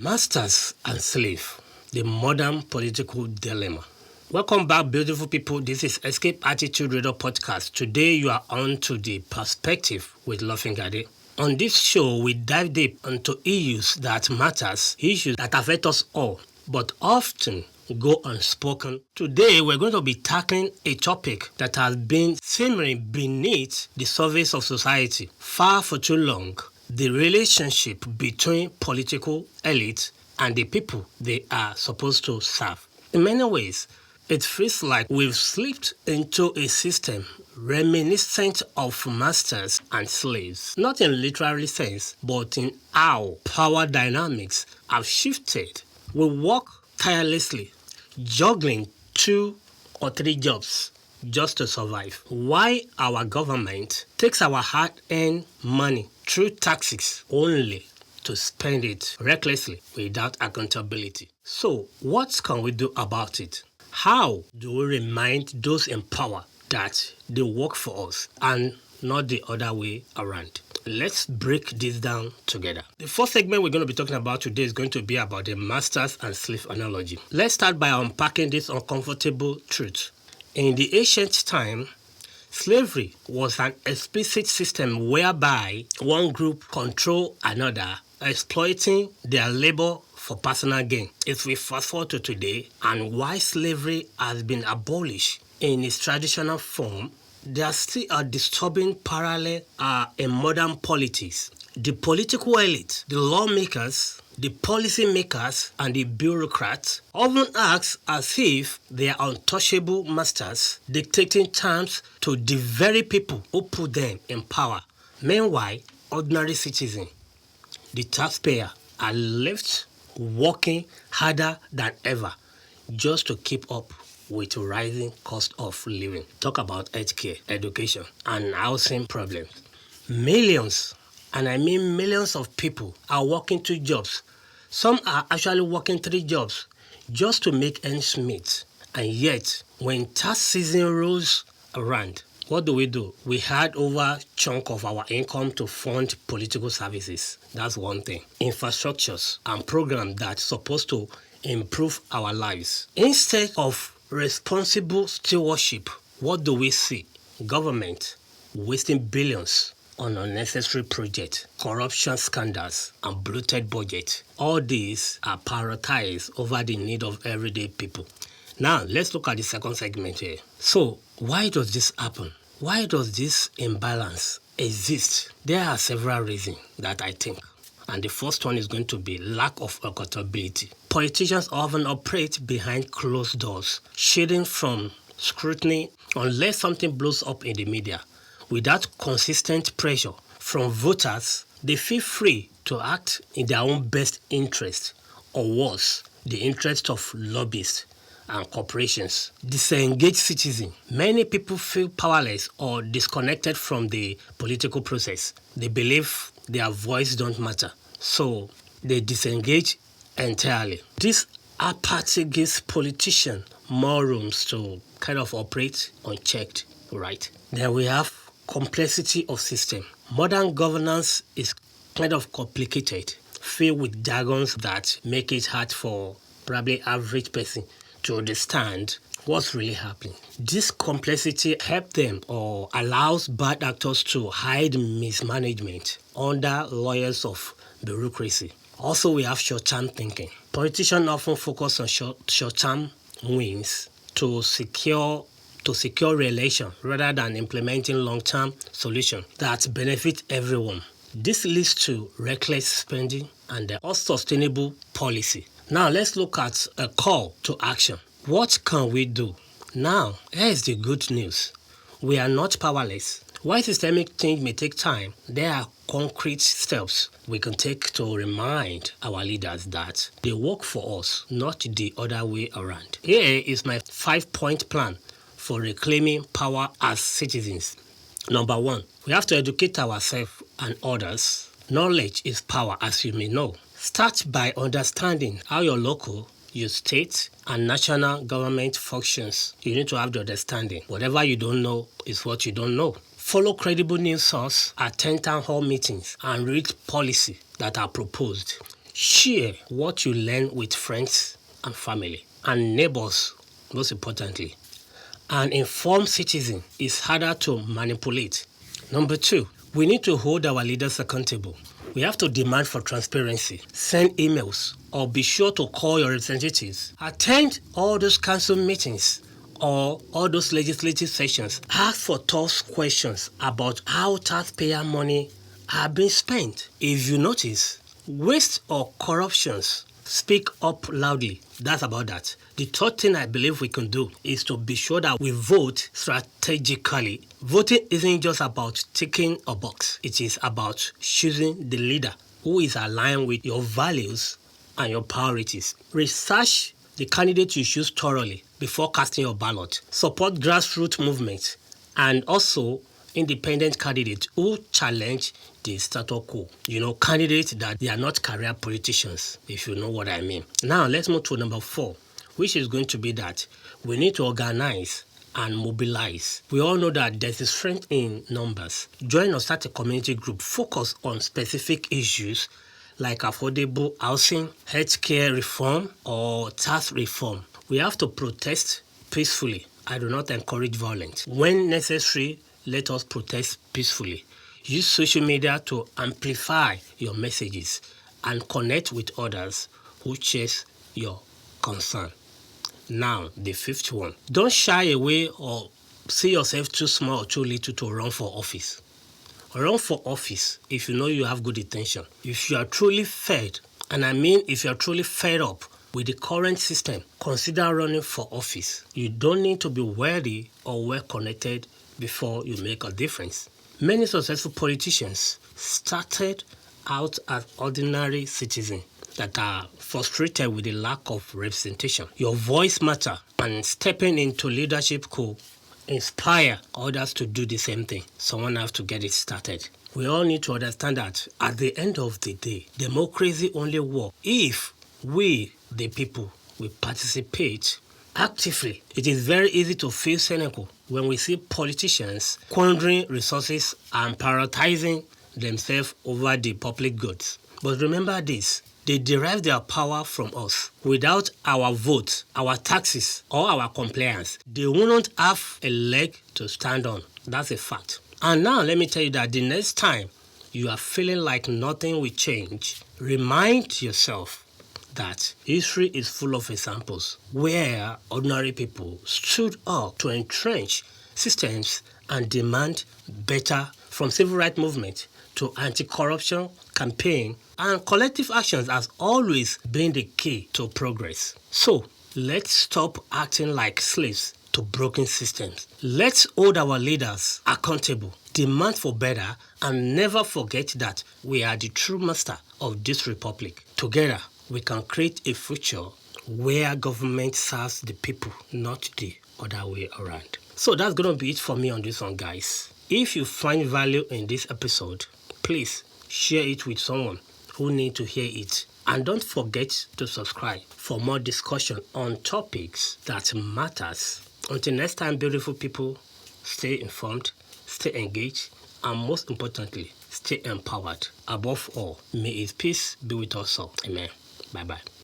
Masters and slave, the modern political dilemma. Welcome back, beautiful people. This is Escape Attitude Radio Podcast. Today you are on to the perspective with Lofingade. On this show, we dive deep into issues that matters, issues that affect us all, but often go unspoken. Today, we're going to be tackling a topic that has been simmering beneath the surface of society far for too long. The relationship between political elite and the people they are supposed to serve. In many ways, it feels like we've slipped into a system reminiscent of masters and slaves, not in literal sense, but in how power dynamics have shifted. We work tirelessly, juggling 2 or 3 jobs just to survive, while our government takes our hard-earned money through taxes only to spend it recklessly without accountability. So, what can we do about it? How do we remind those in power that they work for us and not the other way around? Let's break this down together. The first segment we're going to be talking about today is going to be about the masters and slave analogy. Let's start by unpacking this uncomfortable truth. In the ancient time, slavery was an explicit system whereby one group controlled another, exploiting their labor for personal gain. If we fast forward to today, and while slavery has been abolished in its traditional form, there's still a disturbing parallel in modern politics. The political elite, the lawmakers, the policy makers, and the bureaucrats often act as if they are untouchable masters, dictating terms to the very people who put them in power. Meanwhile, ordinary citizens, the taxpayer, are left working harder than ever just to keep up with rising cost of living. Talk about healthcare, education, and housing problems. Millions, and I mean millions of people are working 2 jobs. Some are actually working 3 jobs just to make ends meet. And yet, when tax season rolls around, what do? We hand over a chunk of our income to fund political services. That's one thing. Infrastructures and programs that's supposed to improve our lives. Instead of responsible stewardship, what do we see? Government wasting billions on unnecessary projects, corruption scandals, and bloated budgets. All these are prioritized over the need of everyday people. Now, let's look at the second segment here. So, why does this happen? Why does this imbalance exist? There are several reasons that I think. And the first one is going to be lack of accountability. Politicians often operate behind closed doors, shielding from scrutiny unless something blows up in the media. Without consistent pressure from voters, they feel free to act in their own best interest, or worse, the interest of lobbyists and corporations. Disengaged citizens. Many people feel powerless or disconnected from the political process. They believe their voice don't matter, so they disengage entirely. This apathy gives politicians more rooms to kind of operate unchecked, right? Then we have complexity of system. Modern governance is kind of complicated, filled with jargons that make it hard for probably average person to understand what's really happening. This complexity helps them or allows bad actors to hide mismanagement under layers of bureaucracy. Also, we have short-term thinking. Politicians often focus on short-term wins to secure re-election rather than implementing long-term solutions that benefit everyone. This leads to reckless spending and unsustainable policy. Now, let's look at a call to action. What can we do? Now, here's the good news. We are not powerless. While systemic change may take time, there are concrete steps we can take to remind our leaders that they work for us, not the other way around. Here is my 5-point plan for reclaiming power as citizens. Number 1, we have to educate ourselves and others. Knowledge is power, as you may know. Start by understanding how your local, your state, and national government functions. You need to have the understanding. Whatever you don't know is what you don't know. Follow credible news sources, attend town hall meetings, and read policy that are proposed. Share what you learn with friends and family and neighbors, most importantly. An informed citizen is harder to manipulate. Number 2, we need to hold our leaders accountable. We have to demand for transparency, send emails, or be sure to call your representatives. Attend all those council meetings or all those legislative sessions. Ask for tough questions about how taxpayer money are being spent. If you notice waste or corruptions, speak up loudly. That's about that. The third thing I believe we can do is to be sure that we vote strategically. Voting isn't just about ticking a box. It is about choosing the leader who is aligned with your values and your priorities. Research the candidate you choose thoroughly before casting your ballot. Support grassroots movements and also independent candidates who challenge the status quo. Candidates that they are not career politicians, if you know what I mean. Now, let's move to number 4, which is going to be that we need to organize and mobilize. We all know that there's a strength in numbers. Join or start a community group focused on specific issues like affordable housing, healthcare reform, or tax reform. We have to protest peacefully. I do not encourage violence. When necessary, let us protest peacefully. Use social media to amplify your messages and connect with others who share your concern. Now, the 5th one. Don't shy away or see yourself too small or too little to run for office. Run for office if you know you have good intention. If you are truly fed, and I mean if you are truly fed up with the current system, consider running for office. You don't need to be wealthy or well-connected before you make a difference. Many successful politicians started out as ordinary citizens that are frustrated with the lack of representation. Your voice matters, and stepping into leadership could inspire others to do the same thing. Someone has to get it started. We all need to understand that at the end of the day, democracy only works if we, the people, will participate actively. It is very easy to feel cynical when we see politicians squandering resources and prioritizing themselves over the public goods. But remember this, they derive their power from us. Without our vote, our taxes, or our compliance, they wouldn't have a leg to stand on. That's a fact. And now let me tell you that the next time you are feeling like nothing will change, remind yourself that history is full of examples where ordinary people stood up to entrench systems and demand better, from civil rights movement to anti-corruption campaign, and collective actions has always been the key to progress. So let's stop acting like slaves to broken systems. Let's hold our leaders accountable, demand for better, and never forget that we are the true master of this republic. Together, we can create a future where government serves the people, not the other way around. So that's going to be it for me on this one, guys. If you find value in this episode, please share it with someone who needs to hear it. And don't forget to subscribe for more discussion on topics that matters. Until next time, beautiful people, stay informed, stay engaged, and most importantly, stay empowered. Above all, may His peace be with us all. Amen. Bye-bye.